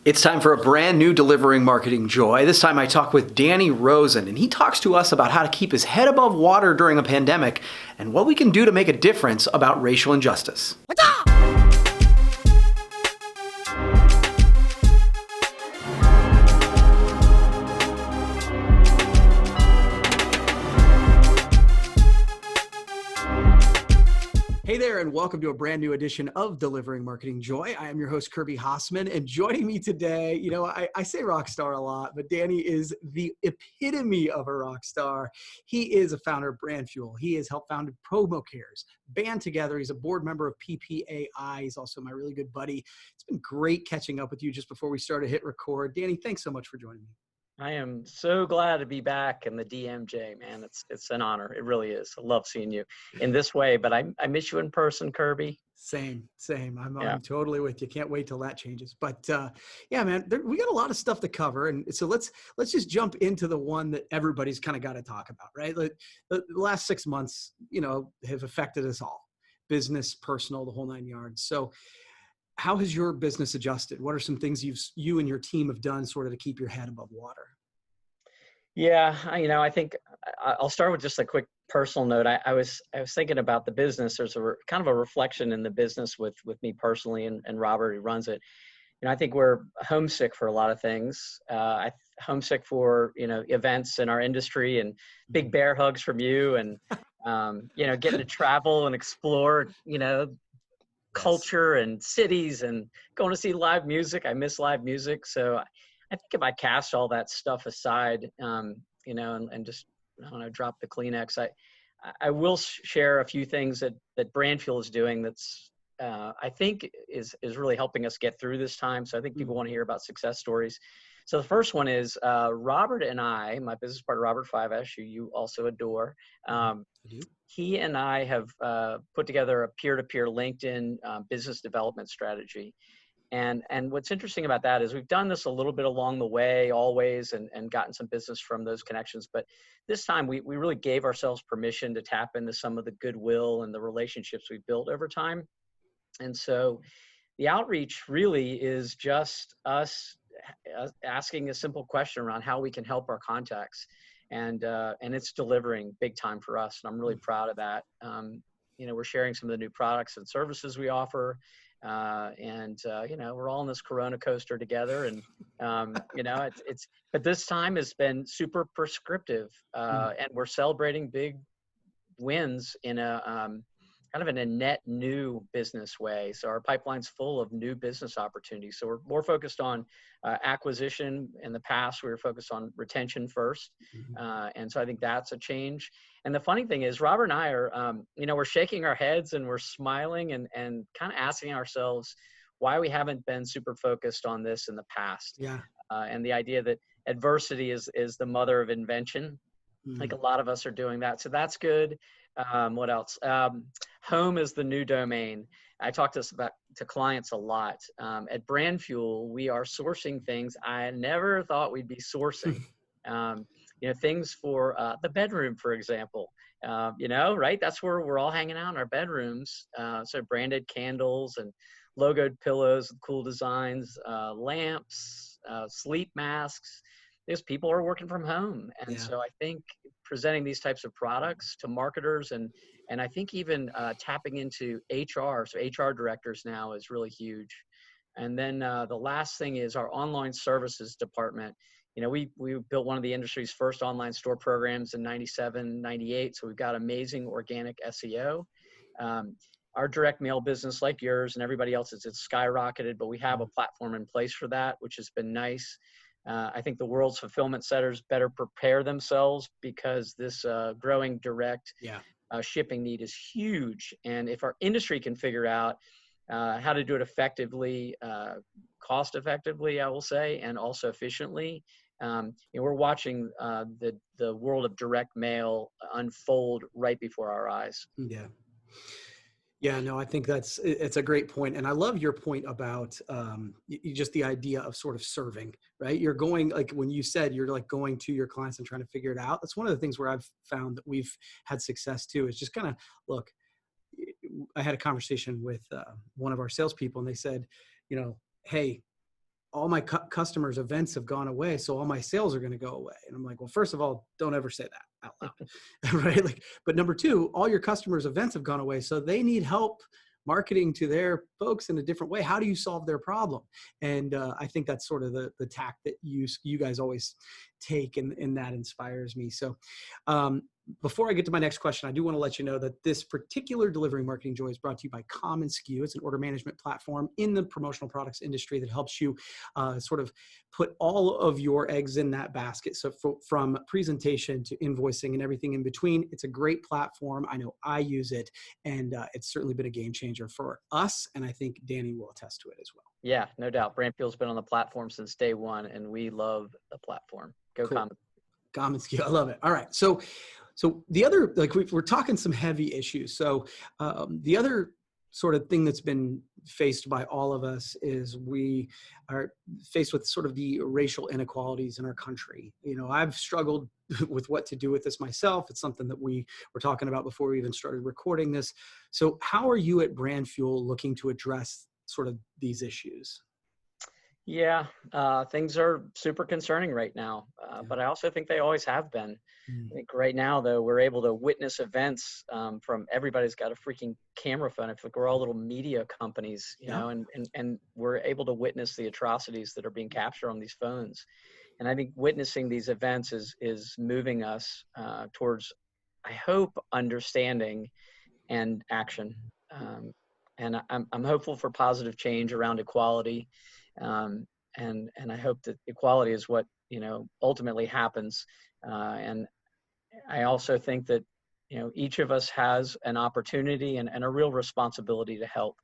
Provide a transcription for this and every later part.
It's time for a brand new Delivering Marketing Joy. This time I talk with Danny Rosin, and he talks to us about how to keep his head above water during a pandemic and what we can do to make a difference about racial injustice. Hey there, and welcome to a brand new edition of Delivering Marketing Joy. I am your host, Kirby Hasseman, and joining me today, I say rock star a lot, but Danny is the epitome of a rock star. He is a founder of Brand Fuel. He has helped founded Promo Cares, Band Together. He's a board member of PPAI. He's also my really good buddy. It's been great catching up with you just before we started hit record. Danny, thanks so much for joining me. I am so glad to be back in the DMJ, man. It's an honor. It really is. I love seeing you in this way, but I miss you in person, Kirby. Same. I'm totally with you. Can't wait till that changes. But yeah, man, we got a lot of stuff to cover, and so let's just jump into the one that everybody's kind of got to talk about, right? Like the last 6 months, have affected us all, business, personal, the whole nine yards. So, how has your business adjusted? What are some things you and your team have done sort of to keep your head above water? Yeah, I think I'll start with just a quick personal note. I was thinking about the business. There's kind of a reflection in the business with me personally and Robert, who runs it. I think we're homesick for a lot of things. Homesick for events in our industry and big bear hugs from you, and getting to travel and explore culture and cities and going to see live music. I miss live music. So I think if I cast all that stuff aside, and just, drop the Kleenex, I will share a few things that Brand Fuel is doing that's, I think is really helping us get through this time. So I think people want to hear about success stories. So the first one is Robert and I, my business partner, Robert Fiveash, who you also adore. I do. He and I have put together a peer-to-peer LinkedIn business development strategy. And what's interesting about that is we've done this a little bit along the way, always, and gotten some business from those connections. But this time we really gave ourselves permission to tap into some of the goodwill and the relationships we've built over time. And so the outreach really is just us asking a simple question around how we can help our contacts. And it's delivering big time for us. And I'm really proud of that. We're sharing some of the new products and services we offer. We're all in this Corona coaster together, and but this time has been super prescriptive, and we're celebrating big wins in a kind of in a net new business way. So our pipeline's full of new business opportunities. So we're more focused on acquisition. In the past, we were focused on retention first. And so I think that's a change. And the funny thing is, Robert and I are, we're shaking our heads and we're smiling and kind of asking ourselves why we haven't been super focused on this in the past. Yeah. And the idea that adversity is the mother of invention. Like a lot of us are doing that. So that's good. What else? Home is the new domain. I talk to clients a lot. At Brand Fuel, we are sourcing things I never thought we'd be sourcing. Things for the bedroom, for example. Right? That's where we're all hanging out in our bedrooms. So branded candles and logoed pillows with cool designs, lamps, sleep masks. Because people are working from home. And so I think presenting these types of products to marketers and I think even tapping into HR, so HR directors now is really huge. And then the last thing is our online services department. We built one of the industry's first online store programs in 97, 98. So we've got amazing organic SEO. Our direct mail business, like yours and everybody else's, it's skyrocketed, but we have a platform in place for that, which has been nice. I think the world's fulfillment centers better prepare themselves because this growing direct shipping need is huge. And if our industry can figure out how to do it effectively, cost effectively, I will say, and also efficiently, we're watching the world of direct mail unfold right before our eyes. Yeah. Yeah, no, I think it's a great point. And I love your point about just the idea of sort of serving, right? You're going, like when you said you're like going to your clients and trying to figure it out. That's one of the things where I've found that we've had success too, is just kind of, look, I had a conversation with one of our salespeople and they said, hey, all my customers' events have gone away, so all my sales are going to go away. And I'm like, well, first of all, don't ever say that out loud, right? Like, but number two, all your customers' events have gone away, so they need help marketing to their folks in a different way. How do you solve their problem? And I think that's sort of the tack that you guys always take, and that inspires me. So before I get to my next question, I do want to let you know that this particular Delivering Marketing Joy is brought to you by commonsku. It's an order management platform in the promotional products industry that helps you sort of put all of your eggs in that basket. So from presentation to invoicing and everything in between, it's a great platform. I know I use it, and it's certainly been a game changer for us. And I think Danny will attest to it as well. Yeah, no doubt. Brandfield's been on the platform since day one, and we love the platform. Go Cool. commonsku. I love it. All right. So the other, like we're talking some heavy issues. So the other sort of thing that's been faced by all of us is we are faced with sort of the racial inequalities in our country. You know, I've struggled with what to do with this myself. It's something that we were talking about before we even started recording this. So how are you at Brand Fuel looking to address sort of these issues? Yeah, things are super concerning right now, but I also think they always have been. I think right now, though, we're able to witness events from everybody's got a freaking camera phone. I feel like we're all little media companies, you know, and we're able to witness the atrocities that are being captured on these phones. And I think witnessing these events is moving us towards, I hope, understanding and action. And I'm hopeful for positive change around equality. And I hope that equality is what, you know, ultimately happens. And I also think that, you know, each of us has an opportunity and a real responsibility to help.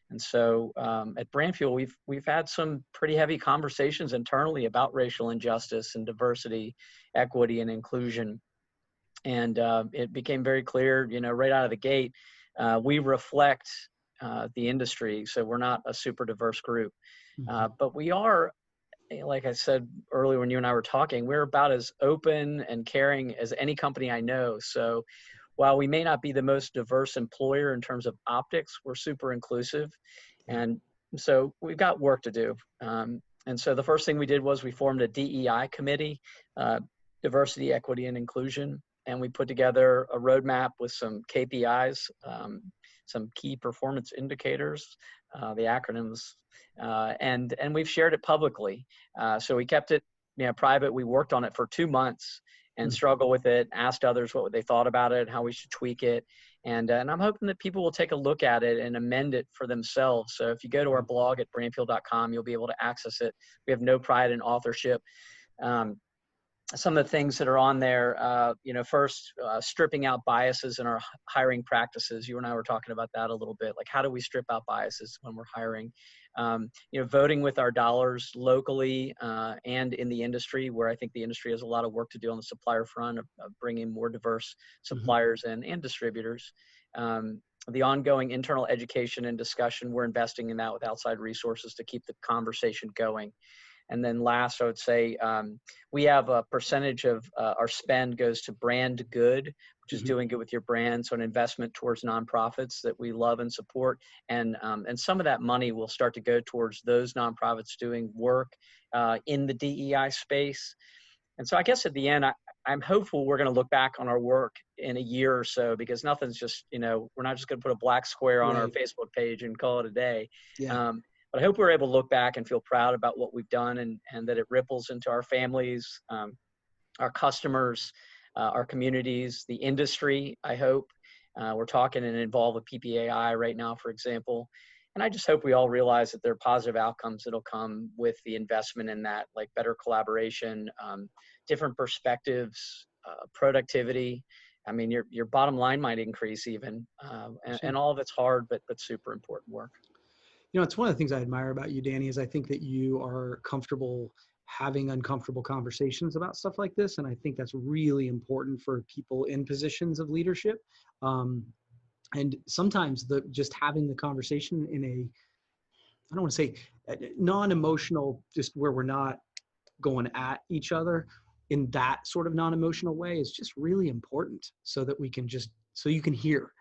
And so at Brandfuel, we've had some pretty heavy conversations internally about racial injustice and diversity, equity, and inclusion. And it became very clear, you know, right out of the gate, we reflect the industry. So we're not a super diverse group. But we are, like I said earlier when you and I were talking, we're about as open and caring as any company I know. So while we may not be the most diverse employer in terms of optics, we're super inclusive. And so we've got work to do. And so the first thing we did was we formed a DEI committee, diversity, equity, and inclusion. And we put together a roadmap with some KPIs, some key performance indicators, the acronyms, and we've shared it publicly. So we kept it, you know, private. We worked on it for 2 months and struggled with it, asked others what they thought about it, how we should tweak it. And I'm hoping that people will take a look at it and amend it for themselves. So if you go to our blog at brandfuel.com, you'll be able to access it. We have no pride in authorship. Some of the things that are on there, you know, first, stripping out biases in our hiring practices. You and I were talking about that a little bit. Like, how do we strip out biases when we're hiring? You know, voting with our dollars locally and in the industry, where I think the industry has a lot of work to do on the supplier front of bringing more diverse suppliers in and distributors. The ongoing internal education and discussion, we're investing in that with outside resources to keep the conversation going. And then last, I would say we have a percentage of our spend goes to brand good, which is doing good with your brand. So an investment towards nonprofits that we love and support. And some of that money will start to go towards those nonprofits doing work in the DEI space. And so I guess at the end, I'm hopeful we're going to look back on our work in a year or so, because nothing's just, you know, we're not just going to put a black square on our Facebook page and call it a day. But I hope we're able to look back and feel proud about what we've done, and that it ripples into our families, our customers, our communities, the industry, I hope. We're talking and involved with PPAI right now, for example. And I just hope we all realize that there are positive outcomes that'll come with the investment in that, like better collaboration, different perspectives, productivity. I mean, your bottom line might increase even, and all of it's hard, but super important work. You know, it's one of the things I admire about you, Danny, is I think that you are comfortable having uncomfortable conversations about stuff like this. And I think that's really important for people in positions of leadership. And sometimes just having the conversation in a, I don't want to say non-emotional, just where we're not going at each other in that sort of non-emotional way is just really important, so that we can just, so you can hear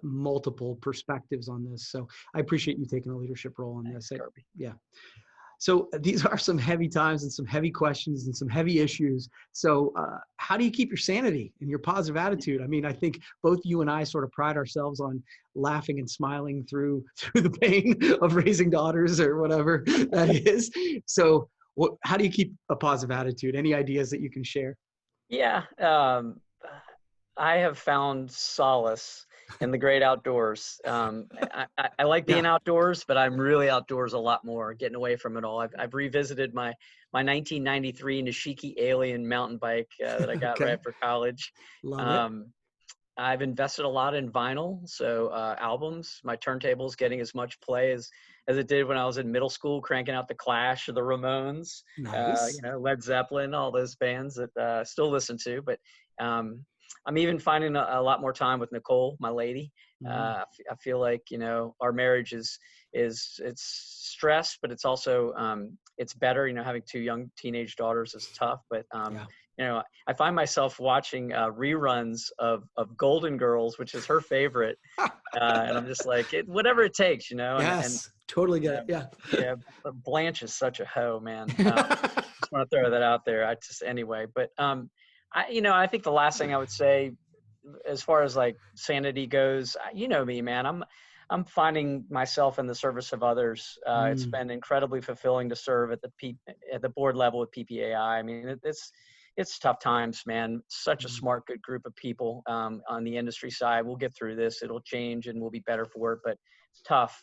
multiple perspectives on this. So I appreciate you taking a leadership role on Thanks, this. Kirby. Yeah. So these are some heavy times and some heavy questions and some heavy issues. So how do you keep your sanity and your positive attitude? I mean, I think both you and I sort of pride ourselves on laughing and smiling through the pain of raising daughters or whatever that is. So how do you keep a positive attitude? Any ideas that you can share? Yeah, I have found solace in the great outdoors. I like Yeah. being outdoors, but I'm really outdoors a lot more, getting away from it all. I've revisited my 1993 Nishiki Alien mountain bike that I got right Okay. after college. Love it. Um, I've invested a lot in vinyl, so albums. My turntable's getting as much play as it did when I was in middle school, cranking out the Clash or the Ramones, Nice. Led Zeppelin, all those bands that I still listen to. But um, I'm even finding a lot more time with Nicole, my lady. Mm, I feel like our marriage is it's stress, but it's also it's better. Having two young teenage daughters is tough, but yeah. I find myself watching reruns of Golden Girls, which is her favorite, and I'm just like, whatever it takes, and Yes. Totally get uh, it. Yeah. yeah, Blanche is such a hoe, man. Just want to throw that out there. Anyway, but I think the last thing I would say, as far as like sanity goes, you know me, man. I'm finding myself in the service of others. It's Mm, been incredibly fulfilling to serve at the board level with PPAI. I mean, it's tough times, man. Such a mm, smart, good group of people on the industry side. We'll get through this. It'll change, and we'll be better for it. But it's tough.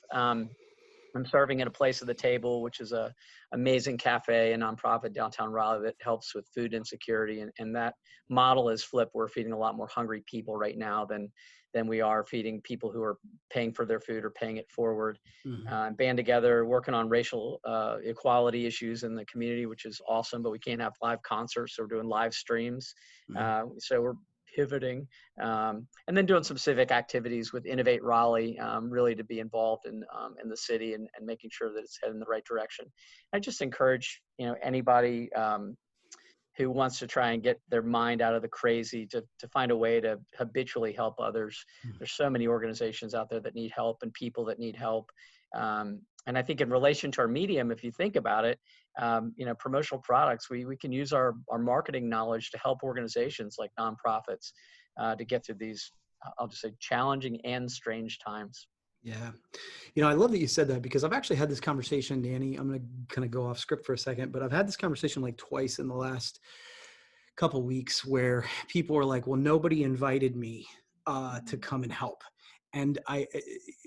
I'm serving at a place at the table, which is a amazing cafe and nonprofit downtown Raleigh that helps with food insecurity. And that model is flipped. We're feeding a lot more hungry people right now than we are feeding people who are paying for their food or paying it forward. mm, Band together, working on racial equality issues in the community, which is awesome. But we can't have live concerts, so we're doing live streams. mm. So we're pivoting, and then doing some civic activities with Innovate Raleigh, really to be involved in the city and making sure that it's heading in the right direction. I just encourage anybody who wants to try and get their mind out of the crazy to find a way to habitually help others. Mm. There's so many organizations out there that need help and people that need help. And I think in relation to our medium, if you think about it, promotional products, we can use our marketing knowledge to help organizations like nonprofits to get through these, I'll just say, challenging and strange times. Yeah. I love that you said that because I've actually had this conversation, Danny. I'm going to kind of go off script for a second, but I've had this conversation like twice in the last couple weeks where people are like, well, nobody invited me to come and help. And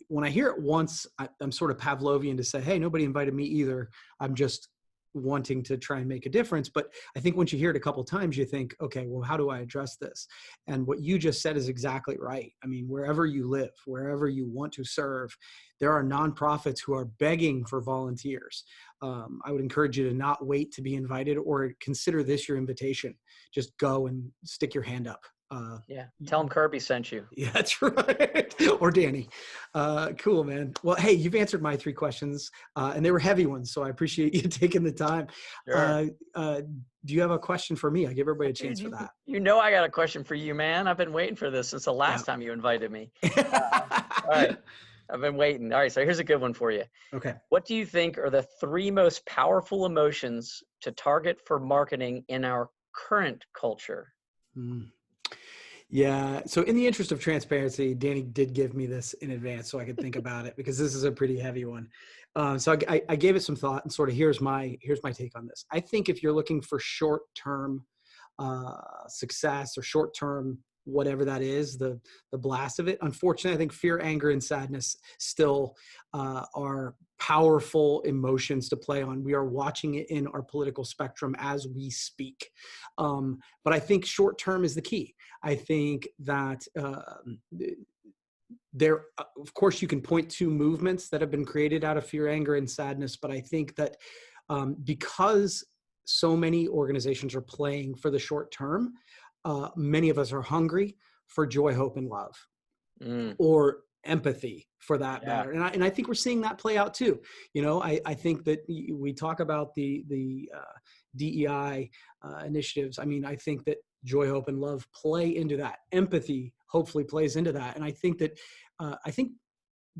when I hear it once, I'm sort of Pavlovian to say, hey, nobody invited me either. I'm just wanting to try and make a difference. But I think once you hear it a couple of times, you think, okay, well, how do I address this? And what you just said is exactly right. I mean, wherever you live, wherever you want to serve, there are nonprofits who are begging for volunteers. I would encourage you to not wait to be invited or consider this your invitation. Just go and stick your hand up. Yeah. Tell them Kirby sent you. Yeah, that's right. Or Danny. Cool, man. Well, hey, you've answered my 3 questions, and they were heavy ones, so I appreciate you taking the time. Sure. Do you have a question for me? I give everybody a chance Dude, for that. I got a question for you, man. I've been waiting for this since the Yeah. last time you invited me. All right. I've been waiting. All right. So here's a good one for you. Okay. What do you think are the 3 most powerful emotions to target for marketing in our current culture? Hmm. Yeah. So in the interest of transparency, Danny did give me this in advance so I could think about it because this is a pretty heavy one. So I gave it some thought and sort of here's my take on this. I think if you're looking for short-term success or short-term whatever that is, the blast of it, unfortunately, I think fear, anger, and sadness still are powerful emotions to play on. We are watching it in our political spectrum as we speak. But I think short-term is the key. I think that there, of course, you can point to movements that have been created out of fear, anger, and sadness. But I think that because so many organizations are playing for the short term, many of us are hungry for joy, hope, and love, Mm, or empathy for that yeah. matter. And I think we're seeing that play out too. I think that we talk about the DEI initiatives. I mean, I think that joy, hope, and love play into that. Empathy hopefully plays into that. And I think that,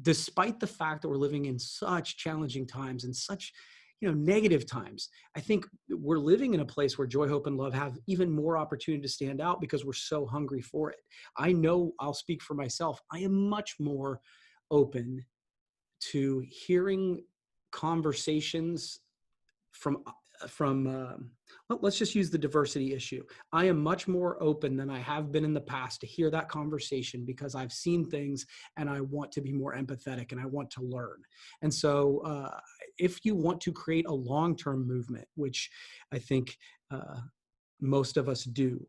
despite the fact that we're living in such challenging times and such, negative times, I think we're living in a place where joy, hope, and love have even more opportunity to stand out because we're so hungry for it. I know, I'll speak for myself, I am much more open to hearing conversations from well, let's just use the diversity issue. I am much more open than I have been in the past to hear that conversation because I've seen things and I want to be more empathetic and I want to learn. And so if you want to create a long-term movement, which I think most of us do,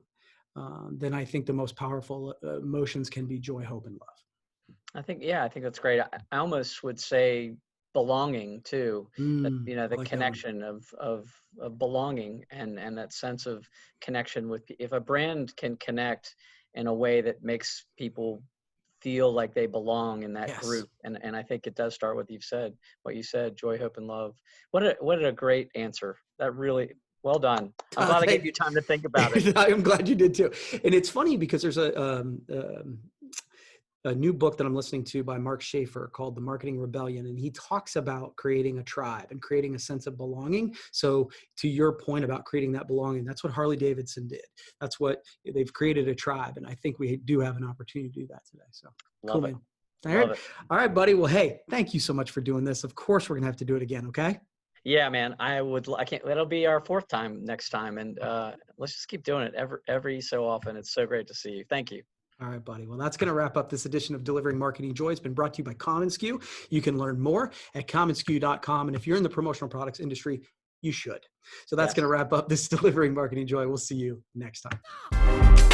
then I think the most powerful emotions can be joy, hope, and love. I think that's great. I almost would say belonging too, that, I the like connection of belonging and that sense of connection with, if a brand can connect in a way that makes people feel like they belong in that Yes. group. And I think it does start with what you said, joy, hope, and love. What a great answer. That really, well done. I'm glad I gave you time to think about it. I'm glad you did too. And it's funny because there's a new book that I'm listening to by Mark Schaefer called The Marketing Rebellion. And he talks about creating a tribe and creating a sense of belonging. So to your point about creating that belonging, that's what Harley Davidson did. That's what they've created, a tribe. And I think we do have an opportunity to do that today. So Love cool, it. man. Love it. All right, buddy. Well, hey, thank you so much for doing this. Of course, we're going to have to do it again. Okay. Yeah, man, that'll be our 4th time next time. And let's just keep doing it every so often. It's so great to see you. Thank you. All right, buddy. Well, that's going to wrap up this edition of Delivering Marketing Joy. It's been brought to you by commonsku. You can learn more at commonsku.com. And if you're in the promotional products industry, you should. So that's going to wrap up this Delivering Marketing Joy. We'll see you next time.